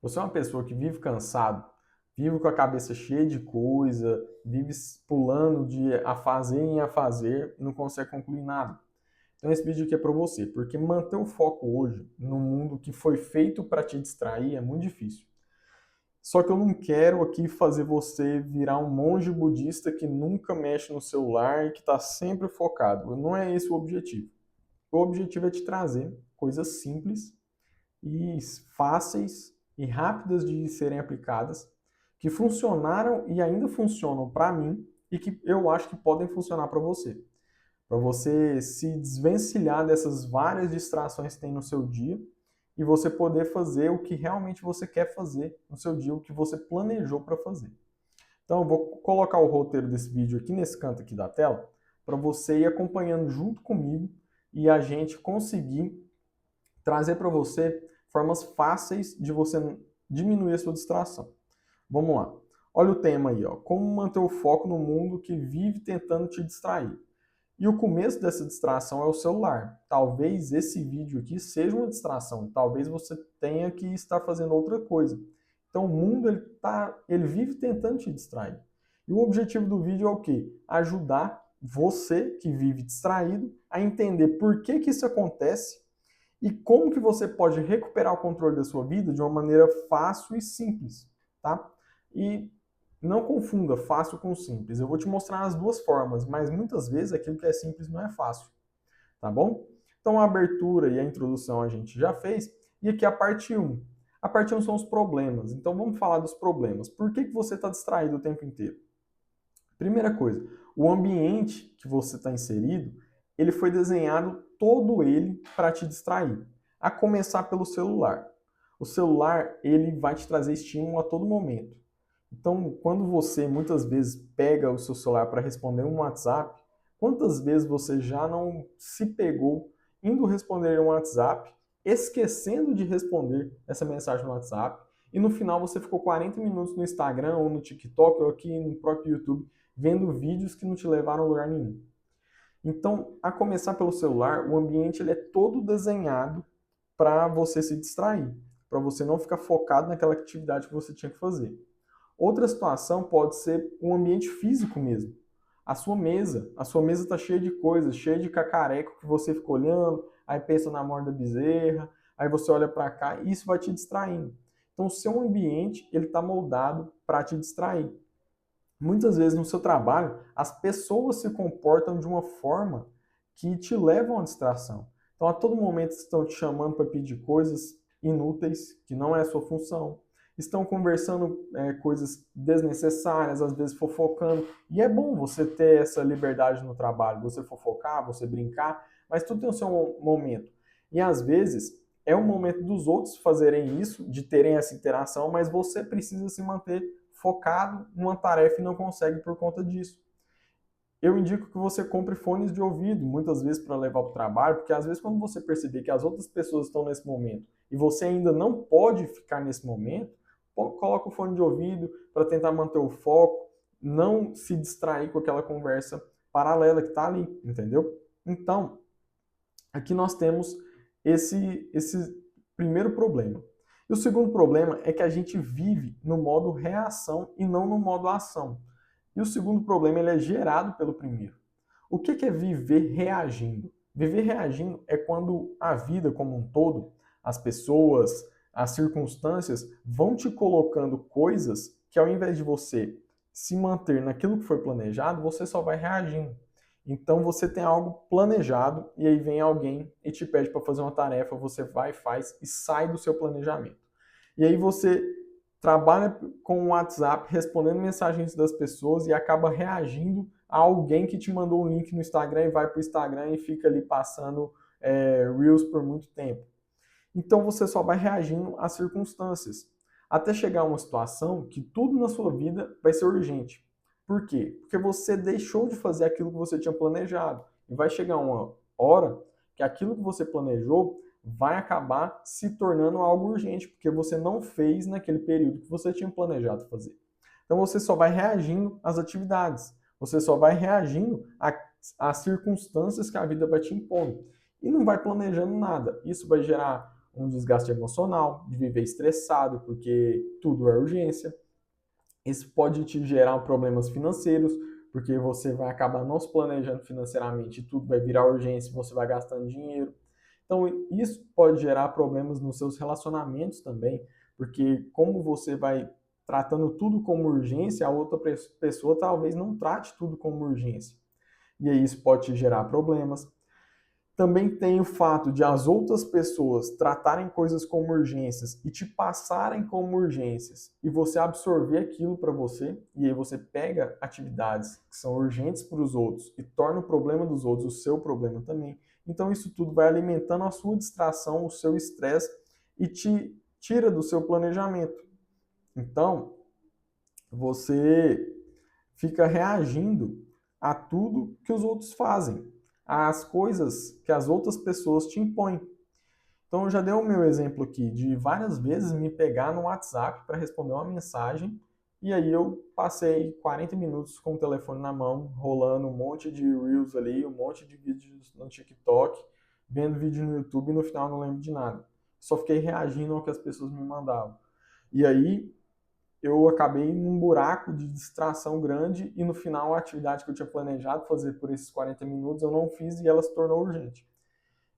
Você é uma pessoa que vive cansado, vive com a cabeça cheia de coisa, vive pulando de a fazer em a fazer e não consegue concluir nada. Então esse vídeo aqui é para você, porque manter o foco hoje no mundo que foi feito para te distrair é muito difícil. Só que eu não quero aqui fazer você virar um monge budista que nunca mexe no celular e que está sempre focado. Não é esse o objetivo. O objetivo é te trazer coisas simples e fáceis e rápidas de serem aplicadas, que funcionaram e ainda funcionam para mim e que eu acho que podem funcionar para você se desvencilhar dessas várias distrações que tem no seu dia e você poder fazer o que realmente você quer fazer no seu dia, o que você planejou para fazer. Então, eu vou colocar o roteiro desse vídeo aqui nesse canto aqui da tela para você ir acompanhando junto comigo e a gente conseguir trazer para você formas fáceis de você diminuir a sua distração. Vamos lá. Olha o tema aí, ó. Como manter o foco no mundo que vive tentando te distrair. E o começo dessa distração é o celular. Talvez esse vídeo aqui seja uma distração. Talvez você tenha que estar fazendo outra coisa. Então o mundo ele vive tentando te distrair. E o objetivo do vídeo é o quê? Ajudar você que vive distraído a entender por que isso acontece e como que você pode recuperar o controle da sua vida de uma maneira fácil e simples, tá? E não confunda fácil com simples. Eu vou te mostrar as duas formas, mas muitas vezes aquilo que é simples não é fácil, tá bom? Então a abertura e a introdução a gente já fez, e aqui a parte 1. A parte 1 são os problemas. Então vamos falar dos problemas. Por que você está distraído o tempo inteiro? Primeira coisa, o ambiente que você está inserido, ele foi desenhado todo ele para te distrair. A começar pelo celular. O celular, ele vai te trazer estímulo a todo momento. Então, quando você muitas vezes pega o seu celular para responder um WhatsApp, quantas vezes você já não se pegou indo responder um WhatsApp, esquecendo de responder essa mensagem no WhatsApp, e no final você ficou 40 minutos no Instagram ou no TikTok ou aqui no próprio YouTube vendo vídeos que não te levaram a lugar nenhum. Então, a começar pelo celular, o ambiente ele é todo desenhado para você se distrair, para você não ficar focado naquela atividade que você tinha que fazer. Outra situação pode ser um ambiente físico mesmo. A sua mesa está cheia de coisas, cheia de cacareco que você fica olhando, aí pensa na morda da bezerra, aí você olha para cá e isso vai te distraindo. Então, o seu ambiente ele está moldado para te distrair. Muitas vezes no seu trabalho, as pessoas se comportam de uma forma que te levam à distração. Então, a todo momento estão te chamando para pedir coisas inúteis, que não é a sua função. Estão conversando coisas desnecessárias, às vezes fofocando. E é bom você ter essa liberdade no trabalho, você fofocar, você brincar, mas tudo tem o seu momento. E às vezes é o momento dos outros fazerem isso, de terem essa interação, mas você precisa se manter focado numa tarefa e não consegue por conta disso. Eu indico que você compre fones de ouvido, muitas vezes para levar para o trabalho, porque às vezes quando você perceber que as outras pessoas estão nesse momento e você ainda não pode ficar nesse momento, coloca o fone de ouvido para tentar manter o foco, não se distrair com aquela conversa paralela que está ali, entendeu? Então, aqui nós temos esse primeiro problema. E o segundo problema é que a gente vive no modo reação e não no modo ação. E o segundo problema ele é gerado pelo primeiro. O que é viver reagindo? Viver reagindo é quando a vida como um todo, as pessoas, as circunstâncias vão te colocando coisas que ao invés de você se manter naquilo que foi planejado, você só vai reagindo. Então você tem algo planejado e aí vem alguém e te pede para fazer uma tarefa, você vai, faz e sai do seu planejamento. E aí você trabalha com o WhatsApp respondendo mensagens das pessoas e acaba reagindo a alguém que te mandou um link no Instagram e vai para o Instagram e fica ali passando Reels por muito tempo. Então você só vai reagindo às circunstâncias, até chegar a uma situação que tudo na sua vida vai ser urgente. Por quê? Porque você deixou de fazer aquilo que você tinha planejado. E vai chegar uma hora que aquilo que você planejou vai acabar se tornando algo urgente, porque você não fez naquele período que você tinha planejado fazer. Então você só vai reagindo às atividades, você só vai reagindo às circunstâncias que a vida vai te impondo. E não vai planejando nada. Isso vai gerar um desgaste emocional, de viver estressado, porque tudo é urgência. Isso pode te gerar problemas financeiros, porque você vai acabar não se planejando financeiramente, tudo vai virar urgência, você vai gastando dinheiro. Então, isso pode gerar problemas nos seus relacionamentos também, porque como você vai tratando tudo como urgência, a outra pessoa talvez não trate tudo como urgência. E aí isso pode te gerar problemas. Também tem o fato de as outras pessoas tratarem coisas como urgências e te passarem como urgências e você absorver aquilo para você, e aí você pega atividades que são urgentes para os outros e torna o problema dos outros o seu problema também. Então isso tudo vai alimentando a sua distração, o seu estresse e te tira do seu planejamento. Então, você fica reagindo a tudo que os outros fazem, às coisas que as outras pessoas te impõem. Então, eu já dei o meu exemplo aqui de várias vezes me pegar no WhatsApp para responder uma mensagem e aí eu passei 40 minutos com o telefone na mão, rolando um monte de Reels ali, um monte de vídeos no TikTok, vendo vídeo no YouTube e no final não lembro de nada. Só fiquei reagindo ao que as pessoas me mandavam. E aí eu acabei num buraco de distração grande e no final a atividade que eu tinha planejado fazer por esses 40 minutos eu não fiz e ela se tornou urgente.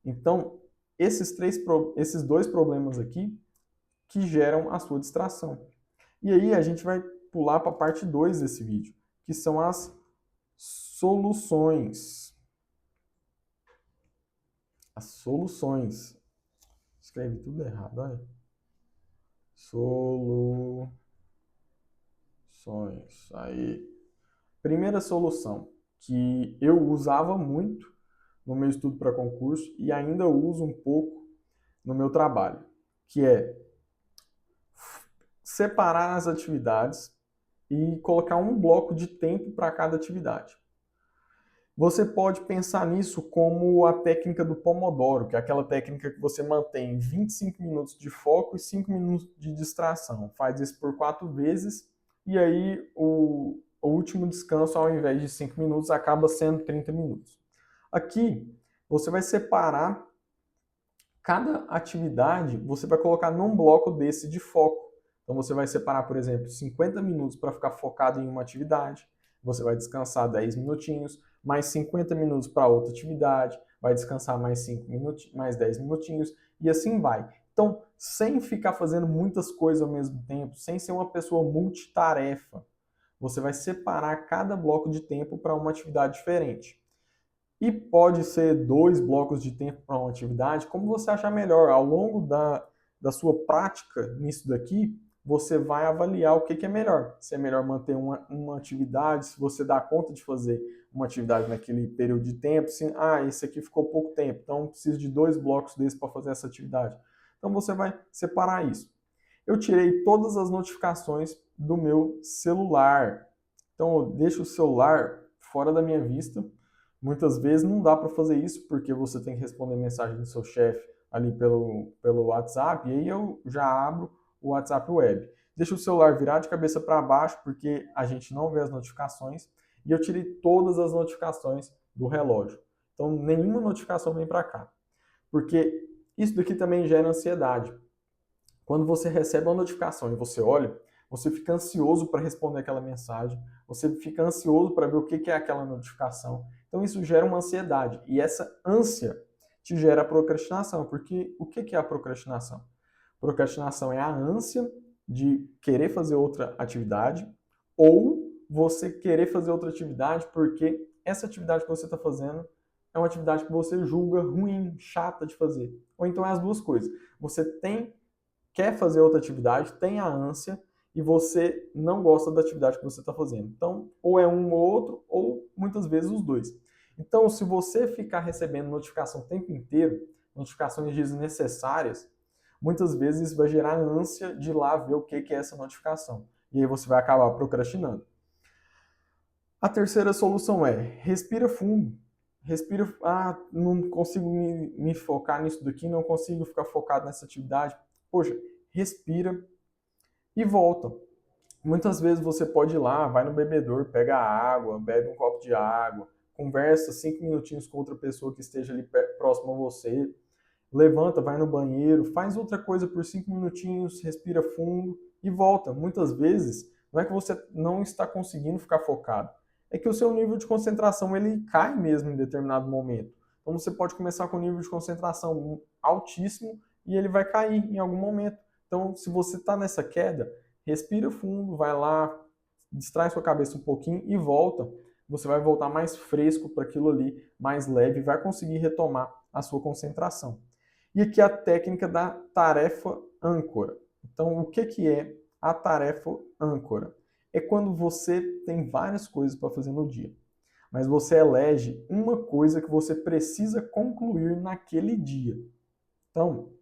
Então, esses dois problemas aqui que geram a sua distração. E aí a gente vai pular para a parte 2 desse vídeo, que são as soluções. As soluções. Escreve tudo errado, olha. Soluções. Aí. Primeira solução que eu usava muito no meu estudo para concurso e ainda uso um pouco no meu trabalho, que é separar as atividades e colocar um bloco de tempo para cada atividade. Você pode pensar nisso como a técnica do Pomodoro, que é aquela técnica que você mantém 25 minutos de foco e 5 minutos de distração. Faz isso por 4 vezes e aí o último descanso, ao invés de 5 minutos, acaba sendo 30 minutos. Aqui, você vai separar cada atividade, você vai colocar num bloco desse de foco. Então, você vai separar, por exemplo, 50 minutos para ficar focado em uma atividade, você vai descansar 10 minutinhos, mais 50 minutos para outra atividade, vai descansar mais 5 minutos, mais 10 minutinhos, e assim vai. Então, sem ficar fazendo muitas coisas ao mesmo tempo, sem ser uma pessoa multitarefa, você vai separar cada bloco de tempo para uma atividade diferente. E pode ser 2 blocos de tempo para uma atividade, como você achar melhor. Ao longo da sua prática nisso daqui, você vai avaliar o que é melhor. Se é melhor manter uma atividade, se você dá conta de fazer uma atividade naquele período de tempo, se, esse aqui ficou pouco tempo, então preciso de 2 blocos desses para fazer essa atividade. Então você vai separar isso. Eu tirei todas as notificações do meu celular. Então eu deixo o celular fora da minha vista. Muitas vezes não dá para fazer isso porque você tem que responder mensagem do seu chefe ali pelo WhatsApp, e aí eu já abro o WhatsApp Web. Deixa o celular virar de cabeça para baixo porque a gente não vê as notificações, e eu tirei todas as notificações do relógio. Então nenhuma notificação vem para cá. Porque isso daqui também gera ansiedade. Quando você recebe uma notificação e você olha, você fica ansioso para responder aquela mensagem, você fica ansioso para ver o que é aquela notificação. Então isso gera uma ansiedade e essa ânsia te gera procrastinação, porque o que é a procrastinação? Procrastinação é a ânsia de querer fazer outra atividade ou você querer fazer outra atividade porque essa atividade que você está fazendo é uma atividade que você julga ruim, chata de fazer. Ou então é as duas coisas. Você quer fazer outra atividade, tem a ânsia e você não gosta da atividade que você está fazendo. Então, ou é um ou outro, ou muitas vezes os dois. Então, se você ficar recebendo notificação o tempo inteiro, notificações desnecessárias, muitas vezes isso vai gerar ânsia de ir lá ver o que é essa notificação. E aí você vai acabar procrastinando. A terceira solução é respira fundo. Respira, não consigo me focar nisso daqui, não consigo ficar focado nessa atividade. Poxa, respira e volta. Muitas vezes você pode ir lá, vai no bebedouro, pega água, bebe um copo de água, conversa 5 minutinhos com outra pessoa que esteja ali próximo a você, levanta, vai no banheiro, faz outra coisa por 5 minutinhos, respira fundo e volta. Muitas vezes, não é que você não está conseguindo ficar focado, é que o seu nível de concentração ele cai mesmo em determinado momento. Então você pode começar com um nível de concentração altíssimo e ele vai cair em algum momento. Então, se você está nessa queda, respira fundo, vai lá, distrai sua cabeça um pouquinho e volta. Você vai voltar mais fresco para aquilo ali, mais leve, vai conseguir retomar a sua concentração. E aqui a técnica da tarefa âncora. Então, o que é a tarefa âncora? É quando você tem várias coisas para fazer no dia, mas você elege uma coisa que você precisa concluir naquele dia. Então,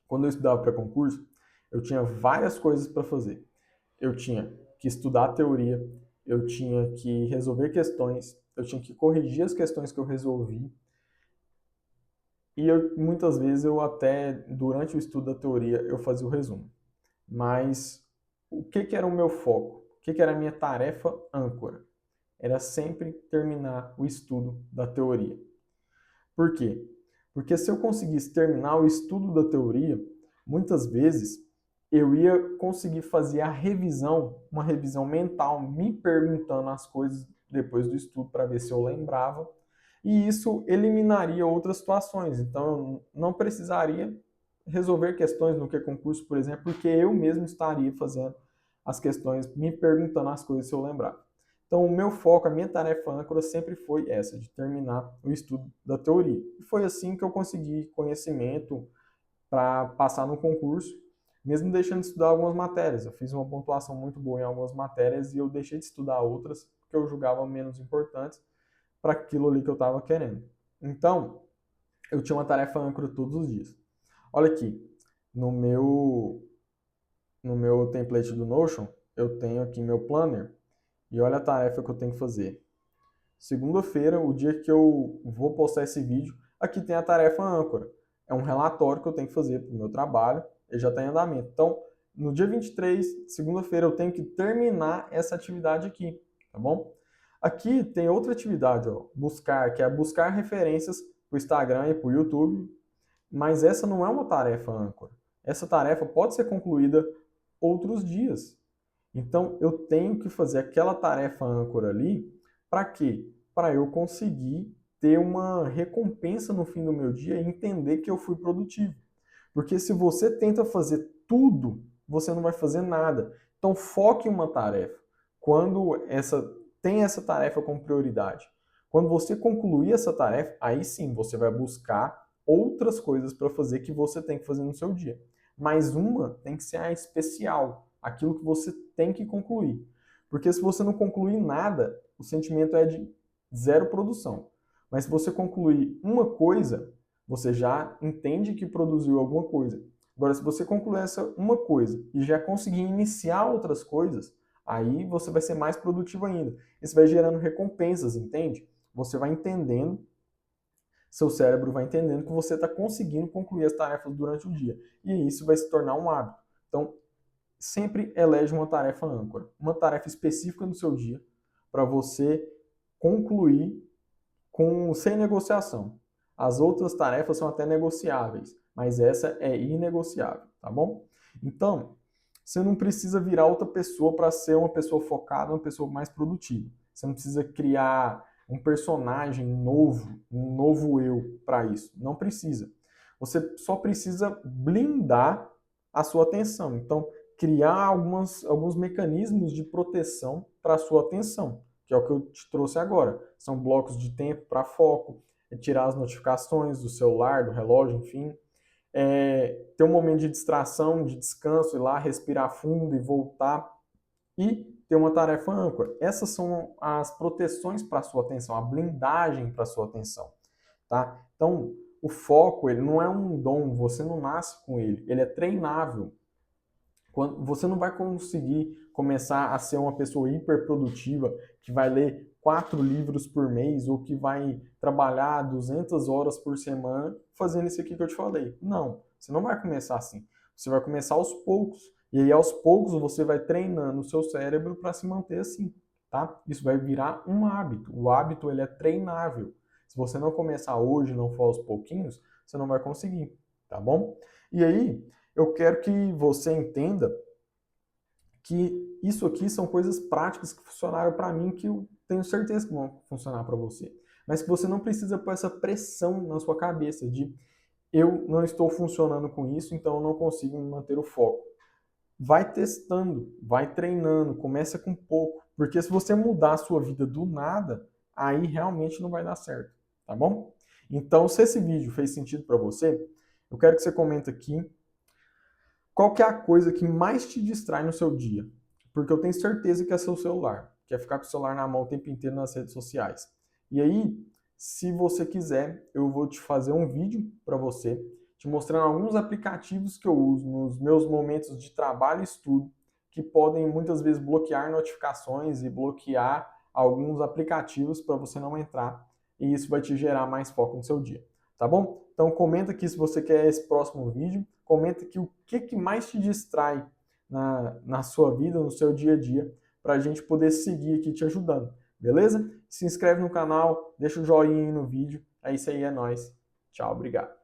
quando eu estudava para concurso, eu tinha várias coisas para fazer. Eu tinha que estudar a teoria, eu tinha que resolver questões, eu tinha que corrigir as questões que eu resolvi. E muitas vezes eu até, durante o estudo da teoria, eu fazia o resumo. Mas o que era o meu foco? O que era a minha tarefa âncora? Era sempre terminar o estudo da teoria. Por quê? Porque se eu conseguisse terminar o estudo da teoria, muitas vezes eu ia conseguir fazer a revisão, uma revisão mental, me perguntando as coisas depois do estudo para ver se eu lembrava. E isso eliminaria outras situações. Então eu não precisaria resolver questões no Q-concurso, por exemplo, porque eu mesmo estaria fazendo as questões, me perguntando as coisas se eu lembrava. Então, o meu foco, a minha tarefa âncora sempre foi essa, de terminar o estudo da teoria. E foi assim que eu consegui conhecimento para passar no concurso, mesmo deixando de estudar algumas matérias. Eu fiz uma pontuação muito boa em algumas matérias e eu deixei de estudar outras que eu julgava menos importantes para aquilo ali que eu estava querendo. Então, eu tinha uma tarefa âncora todos os dias. Olha aqui, no meu template do Notion, eu tenho aqui meu planner e olha a tarefa que eu tenho que fazer. Segunda-feira, o dia que eu vou postar esse vídeo, aqui tem a tarefa âncora. É um relatório que eu tenho que fazer para o meu trabalho, ele já está em andamento. Então, no dia 23, segunda-feira, eu tenho que terminar essa atividade aqui, tá bom? Aqui tem outra atividade, ó, buscar, que é buscar referências para o Instagram e para o YouTube, mas essa não é uma tarefa âncora. Essa tarefa pode ser concluída outros dias. Então, eu tenho que fazer aquela tarefa âncora ali, para quê? Para eu conseguir ter uma recompensa no fim do meu dia e entender que eu fui produtivo. Porque se você tenta fazer tudo, você não vai fazer nada. Então, foque em uma tarefa. Quando tem essa tarefa como prioridade. Quando você concluir essa tarefa, aí sim você vai buscar outras coisas para fazer que você tem que fazer no seu dia. Mas uma tem que ser a especial, aquilo que você tem que concluir. Porque se você não concluir nada, o sentimento é de zero produção. Mas se você concluir uma coisa, você já entende que produziu alguma coisa. Agora, se você concluir essa uma coisa e já conseguir iniciar outras coisas, aí você vai ser mais produtivo ainda. Isso vai gerando recompensas, entende? Você vai entendendo, seu cérebro vai entendendo que você está conseguindo concluir as tarefas durante o dia. E isso vai se tornar um hábito. Então, sempre elege uma tarefa âncora, uma tarefa específica no seu dia para você concluir sem negociação. As outras tarefas são até negociáveis, mas essa é inegociável, tá bom? Então, você não precisa virar outra pessoa para ser uma pessoa focada, uma pessoa mais produtiva. Você não precisa criar um personagem novo, um novo eu para isso. Não precisa. Você só precisa blindar a sua atenção. Então, criar alguns mecanismos de proteção para a sua atenção, que é o que eu te trouxe agora. São blocos de tempo para foco, tirar as notificações do celular, do relógio, enfim. Ter um momento de distração, de descanso, ir lá, respirar fundo e voltar. E ter uma tarefa âncora. Essas são as proteções para a sua atenção, a blindagem para a sua atenção. Tá? Então, o foco ele não é um dom, você não nasce com ele é treinável. Você não vai conseguir começar a ser uma pessoa hiperprodutiva que vai ler 4 livros por mês ou que vai trabalhar 200 horas por semana fazendo isso aqui que eu te falei. Não, você não vai começar assim. Você vai começar aos poucos. E aí, aos poucos, você vai treinando o seu cérebro para se manter assim, tá? Isso vai virar um hábito. O hábito, ele é treinável. Se você não começar hoje, não for aos pouquinhos, você não vai conseguir. tá bom? E aí, eu quero que você entenda que isso aqui são coisas práticas que funcionaram para mim, que eu tenho certeza que vão funcionar para você. Mas que você não precisa pôr essa pressão na sua cabeça de eu não estou funcionando com isso, então eu não consigo manter o foco. Vai testando, vai treinando, começa com pouco, porque se você mudar a sua vida do nada, aí realmente não vai dar certo, tá bom? Então, se esse vídeo fez sentido para você, eu quero que você comente aqui qual que é a coisa que mais te distrai no seu dia? Porque eu tenho certeza que é seu celular, que é ficar com o celular na mão o tempo inteiro nas redes sociais. E aí, se você quiser, eu vou te fazer um vídeo para você, te mostrando alguns aplicativos que eu uso nos meus momentos de trabalho e estudo, que podem muitas vezes bloquear notificações e bloquear alguns aplicativos para você não entrar. E isso vai te gerar mais foco no seu dia, tá bom? Então comenta aqui se você quer esse próximo vídeo, comenta aqui o que mais te distrai na sua vida, no seu dia a dia, para a gente poder seguir aqui te ajudando, beleza? Se inscreve no canal, deixa o joinha aí no vídeo, é isso aí, é nóis. Tchau, obrigado.